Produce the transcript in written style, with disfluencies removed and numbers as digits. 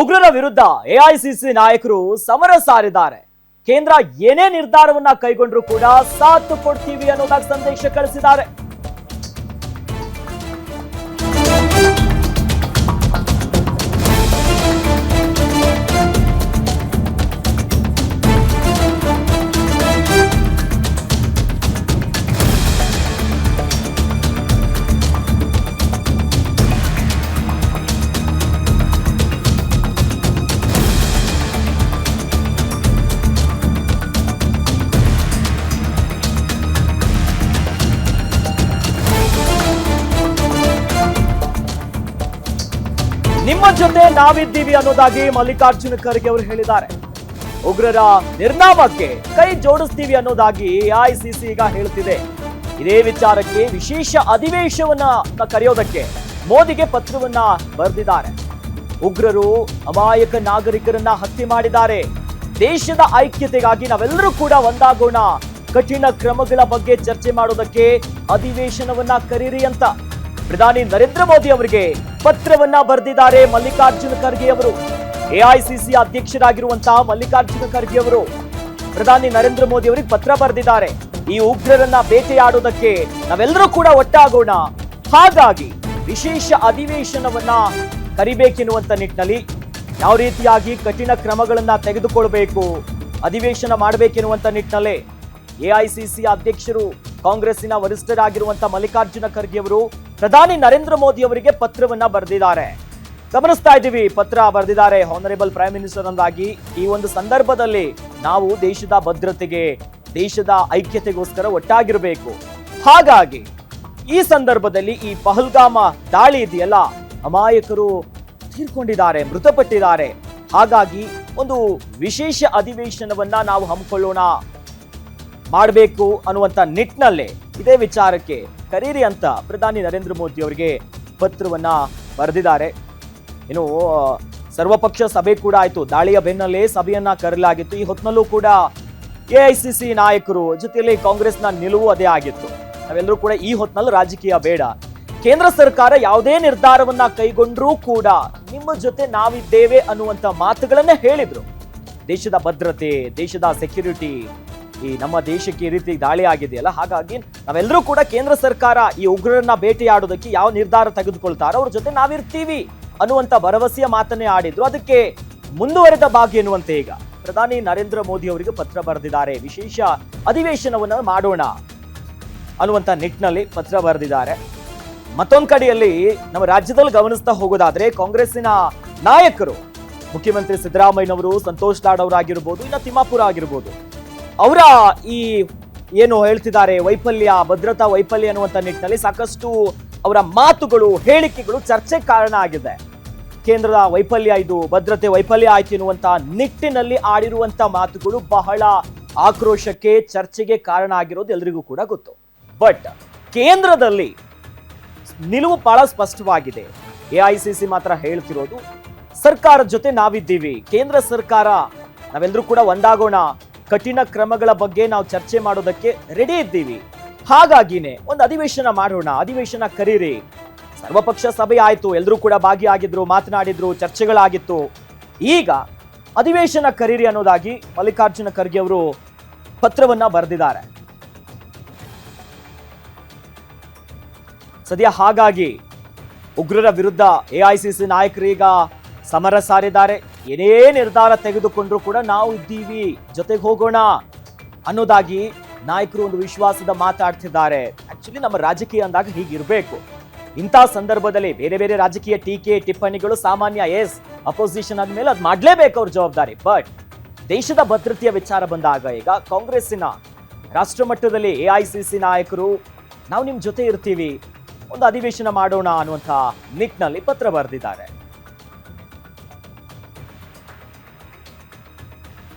ಉಗ್ರರ ವಿರುದ್ಧ ಎಐಸಿಸಿ ನಾಯಕರು ಸಮರ ಸಾರಿದ್ದಾರೆ. ಕೇಂದ್ರ ಏನೇ ನಿರ್ಧಾರವನ್ನ ಕೈಗೊಂಡ್ರು ಕೂಡ ಸಾಥ್ ಕೊಡ್ತೀವಿ ಅನ್ನೋದಾಗಿ ಸಂದೇಶ ಕಳಿಸಿದ್ದಾರೆ. ನಿಮ್ಮ ಜೊತೆ ನಾವಿದ್ದೀವಿ ಅನ್ನೋದಾಗಿ ಮಲ್ಲಿಕಾರ್ಜುನ ಖರ್ಗೆ ಅವರು ಹೇಳಿದ್ದಾರೆ. ಉಗ್ರರ ನಿರ್ನಾಮಕ್ಕೆ ಕೈ ಜೋಡಿಸ್ತೀವಿ ಅನ್ನೋದಾಗಿ ಎಐಸಿಸಿ ಈಗ ಹೇಳ್ತಿದೆ. ಇದೇ ವಿಚಾರಕ್ಕೆ ವಿಶೇಷ ಅಧಿವೇಶನವನ್ನ ಕರೆಯೋದಕ್ಕೆ ಮೋದಿಗೆ ಪತ್ರವನ್ನ ಬರೆದಿದ್ದಾರೆ. ಉಗ್ರರು ಅಮಾಯಕ ನಾಗರಿಕರನ್ನ ಹತ್ಯೆ ಮಾಡಿದ್ದಾರೆ. ದೇಶದ ಐಕ್ಯತೆಗಾಗಿ ನಾವೆಲ್ಲರೂ ಕೂಡ ಒಂದಾಗೋಣ, ಕಠಿಣ ಕ್ರಮಗಳ ಬಗ್ಗೆ ಚರ್ಚೆ ಮಾಡೋದಕ್ಕೆ ಅಧಿವೇಶನವನ್ನ ಕರೀರಿ ಅಂತ ಪ್ರಧಾನಿ ನರೇಂದ್ರ ಮೋದಿ ಅವರಿಗೆ ಪತ್ರವನ್ನ ಬರೆದಿದ್ದಾರೆ ಮಲ್ಲಿಕಾರ್ಜುನ ಖರ್ಗೆ ಅವರು. ಎಐಸಿಸಿ ಅಧ್ಯಕ್ಷರಾಗಿರುವಂತಹ ಮಲ್ಲಿಕಾರ್ಜುನ ಖರ್ಗೆ ಅವರು ಪ್ರಧಾನಿ ನರೇಂದ್ರ ಮೋದಿ ಅವರಿಗೆ ಪತ್ರ ಬರೆದಿದ್ದಾರೆ. ಈ ಉಗ್ರರನ್ನ ಬೇಟೆಯಾಡೋದಕ್ಕೆ ನಾವೆಲ್ಲರೂ ಕೂಡ ಒಟ್ಟಾಗೋಣ, ಹಾಗಾಗಿ ವಿಶೇಷ ಅಧಿವೇಶನವನ್ನ ಕರಿಬೇಕೆನ್ನುವಂತ ನಿಟ್ಟಿನಲ್ಲಿ ಯಾವ ರೀತಿಯಾಗಿ ಕಠಿಣ ಕ್ರಮಗಳನ್ನ ತೆಗೆದುಕೊಳ್ಬೇಕು, ಅಧಿವೇಶನ ಮಾಡಬೇಕೆನ್ನುವಂತ ನಿಟ್ಟಿನಲ್ಲೇ ಎಐಸಿಸಿ ಅಧ್ಯಕ್ಷರು ಕಾಂಗ್ರೆಸ್ಸಿನ ವರಿಷ್ಠರಾಗಿರುವಂತಹ ಮಲ್ಲಿಕಾರ್ಜುನ ಖರ್ಗೆ ಅವರು ಪ್ರಧಾನಿ ನರೇಂದ್ರ ಮೋದಿ ಅವರಿಗೆ ಪತ್ರವನ್ನ ಬರೆದಿದ್ದಾರೆ. ಗಮನಿಸ್ತಾ ಇದ್ದೀವಿ, ಪತ್ರ ಬರೆದಿದ್ದಾರೆ ಹಾನರೇಬಲ್ ಪ್ರೈಮ್ ಮಿನಿಸ್ಟರ್ ಅಂದಾಗಿ. ಈ ಒಂದು ಸಂದರ್ಭದಲ್ಲಿ ನಾವು ದೇಶದ ಭದ್ರತೆಗೆ, ದೇಶದ ಐಕ್ಯತೆಗೋಸ್ಕರ ಒಟ್ಟಾಗಿರಬೇಕು. ಹಾಗಾಗಿ ಈ ಸಂದರ್ಭದಲ್ಲಿ ಈ ಪಹಲ್ಗಾಮ ದಾಳಿ ಇದೆಯಲ್ಲ, ಅಮಾಯಕರು ತೀರ್ಕೊಂಡಿದ್ದಾರೆ, ಮೃತಪಟ್ಟಿದ್ದಾರೆ. ಹಾಗಾಗಿ ಒಂದು ವಿಶೇಷ ಅಧಿವೇಶನವನ್ನ ನಾವು ಹಮ್ಮಿಕೊಳ್ಳೋಣ, ಮಾಡಬೇಕು ಅನ್ನುವಂತ ನಿಟ್ಟಿನಲ್ಲೇ ಇದೇ ವಿಚಾರಕ್ಕೆ ಕರೀರಿ ಅಂತ ಪ್ರಧಾನಿ ನರೇಂದ್ರ ಮೋದಿ ಅವರಿಗೆ ಪತ್ರವನ್ನ ಬರೆದಿದ್ದಾರೆ. ಇನ್ನು ಸರ್ವಪಕ್ಷ ಸಭೆ ಕೂಡ ಆಯ್ತು. ದಾಳಿಯ ಬೆನ್ನಲ್ಲೇ ಸಭೆಯನ್ನ ಕರೆಯಲಾಗಿತ್ತು. ಈ ಹೊತ್ತಿನಲ್ಲೂ ಕೂಡ ಎಐಸಿಸಿ ನಾಯಕರು ಜೊತೆಯಲ್ಲಿ ಕಾಂಗ್ರೆಸ್ನ ನಿಲುವು ಅದೇ ಆಗಿತ್ತು. ನಾವೆಲ್ಲರೂ ಕೂಡ ಈ ಹೊತ್ತಿನಲ್ಲಿ ರಾಜಕೀಯ ಬೇಡ, ಕೇಂದ್ರ ಸರ್ಕಾರ ಯಾವುದೇ ನಿರ್ಧಾರವನ್ನ ಕೈಗೊಂಡ್ರೂ ಕೂಡ ನಿಮ್ಮ ಜೊತೆ ನಾವಿದ್ದೇವೆ ಅನ್ನುವಂತ ಮಾತುಗಳನ್ನೇ ಹೇಳಿದ್ರು. ದೇಶದ ಭದ್ರತೆ, ದೇಶದ ಸೆಕ್ಯೂರಿಟಿ, ಈ ನಮ್ಮ ದೇಶಕ್ಕೆ ಈ ರೀತಿ ದಾಳಿ ಆಗಿದೆಯಲ್ಲ, ಹಾಗಾಗಿ ನಾವೆಲ್ಲರೂ ಕೂಡ ಕೇಂದ್ರ ಸರ್ಕಾರ ಈ ಉಗ್ರರನ್ನ ಬೇಟೆಯಾಡೋದಕ್ಕೆ ಯಾವ ನಿರ್ಧಾರ ತೆಗೆದುಕೊಳ್ತಾರೋ ಅವ್ರ ಜೊತೆ ನಾವಿರ್ತೀವಿ ಅನ್ನುವಂತ ಭರವಸೆಯ ಮಾತನ್ನೇ ಆಡಿದ್ರು. ಅದಕ್ಕೆ ಮುಂದುವರೆದ ಭಾಗ ಎನ್ನುವಂತೆ ಈಗ ಪ್ರಧಾನಿ ನರೇಂದ್ರ ಮೋದಿ ಅವರಿಗೆ ಪತ್ರ ಬರೆದಿದ್ದಾರೆ. ವಿಶೇಷ ಅಧಿವೇಶನವನ್ನ ಮಾಡೋಣ ಅನ್ನುವಂತ ನಿಟ್ಟಿನಲ್ಲಿ ಪತ್ರ ಬರೆದಿದ್ದಾರೆ. ಮತ್ತೊಂದು ಕಡೆಯಲ್ಲಿ ನಮ್ಮ ರಾಜ್ಯದಲ್ಲಿ ಗಮನಿಸ್ತಾ ಹೋಗೋದಾದ್ರೆ ಕಾಂಗ್ರೆಸ್ಸಿನ ನಾಯಕರು, ಮುಖ್ಯಮಂತ್ರಿ ಸಿದ್ದರಾಮಯ್ಯನವರು, ಸಂತೋಷ್ ಲಾಡ್ ಅವರಾಗಿರ್ಬೋದು, ಇನ್ನು ತಿಮ್ಮಾಪುರ ಆಗಿರ್ಬೋದು, ಅವರ ಈ ಏನು ಹೇಳ್ತಿದ್ದಾರೆ ವೈಫಲ್ಯ, ಭದ್ರತಾ ವೈಫಲ್ಯ ಅನ್ನುವಂಥ ನಿಟ್ಟಿನಲ್ಲಿ ಸಾಕಷ್ಟು ಅವರ ಮಾತುಗಳು, ಹೇಳಿಕೆಗಳು ಚರ್ಚೆ ಕಾರಣ ಆಗಿದೆ. ಕೇಂದ್ರದ ವೈಫಲ್ಯ ಇದು, ಭದ್ರತೆ ವೈಫಲ್ಯ ಆಯ್ತು ಎನ್ನುವಂತ ನಿಟ್ಟಿನಲ್ಲಿ ಆಡಿರುವಂತ ಮಾತುಗಳು ಬಹಳ ಆಕ್ರೋಶಕ್ಕೆ, ಚರ್ಚೆಗೆ ಕಾರಣ ಆಗಿರೋದು ಎಲ್ರಿಗೂ ಕೂಡ ಗೊತ್ತು. ಬಟ್ ಕೇಂದ್ರದಲ್ಲಿ ನಿಲುವು ಬಹಳ ಸ್ಪಷ್ಟವಾಗಿದೆ. ಎಐಸಿಸಿ ಮಾತ್ರ ಹೇಳ್ತಿರೋದು ಸರ್ಕಾರದ ಜೊತೆ ನಾವಿದ್ದೀವಿ, ಕೇಂದ್ರ ಸರ್ಕಾರ ನಾವೆಲ್ಲರೂ ಕೂಡ ಒಂದಾಗೋಣ, ಕಠಿಣ ಕ್ರಮಗಳ ಬಗ್ಗೆ ನಾವು ಚರ್ಚೆ ಮಾಡೋದಕ್ಕೆ ರೆಡಿ ಇದ್ದೀವಿ, ಹಾಗಾಗಿನೇ ಒಂದು ಅಧಿವೇಶನ ಮಾಡೋಣ, ಅಧಿವೇಶನ ಕರೀರಿ. ಸರ್ವಪಕ್ಷ ಸಭೆ ಆಯ್ತು, ಎಲ್ಲರೂ ಕೂಡ ಭಾಗಿಯಾಗಿದ್ರು, ಮಾತನಾಡಿದ್ರು, ಚರ್ಚೆಗಳಾಗಿತ್ತು. ಈಗ ಅಧಿವೇಶನ ಕರೀರಿ ಅನ್ನೋದಾಗಿ ಮಲ್ಲಿಕಾರ್ಜುನ ಖರ್ಗೆ ಅವರು ಪತ್ರವನ್ನ ಬರೆದಿದ್ದಾರೆ. ಸದ್ಯ ಹಾಗಾಗಿ ಉಗ್ರರ ವಿರುದ್ಧ ಎಐಸಿಸಿ ನಾಯಕರು ಈಗ ಸಮರ ಸಾರಿದ್ದಾರೆ. ಏನೇ ನಿರ್ಧಾರ ತೆಗೆದುಕೊಂಡ್ರು ಕೂಡ ನಾವು ಇದ್ದೀವಿ, ಜೊತೆಗೆ ಹೋಗೋಣ ಅನ್ನೋದಾಗಿ ನಾಯಕರು ಒಂದು ವಿಶ್ವಾಸದ ಮಾತಾಡ್ತಿದ್ದಾರೆ. ಆಕ್ಚುಲಿ ನಮ್ಮ ರಾಜಕೀಯ ಅಂದಾಗ ಹೀಗಿರ್ಬೇಕು. ಇಂಥ ಸಂದರ್ಭದಲ್ಲಿ ಬೇರೆ ಬೇರೆ ರಾಜಕೀಯ ಟೀಕೆ, ಟಿಪ್ಪಣಿಗಳು ಸಾಮಾನ್ಯ. ಎಸ್, ಅಪೋಸಿಷನ್ ಆದ್ಮೇಲೆ ಅದು ಮಾಡ್ಲೇಬೇಕು ಅವ್ರ ಜವಾಬ್ದಾರಿ. ಬಟ್ ದೇಶದ ಭದ್ರತೆಯ ವಿಚಾರ ಬಂದಾಗ ಈಗ ಕಾಂಗ್ರೆಸ್ಸಿನ ರಾಷ್ಟ್ರ ಮಟ್ಟದಲ್ಲಿ ಎಐಸಿಸಿ ನಾಯಕರು ನಾವು ನಿಮ್ ಜೊತೆ ಇರ್ತೀವಿ, ಒಂದು ಅಧಿವೇಶನ ಮಾಡೋಣ ಅನ್ನುವಂಥ ನಿಟ್ಟಿನಲ್ಲಿ ಪತ್ರ ಬರೆದಿದ್ದಾರೆ.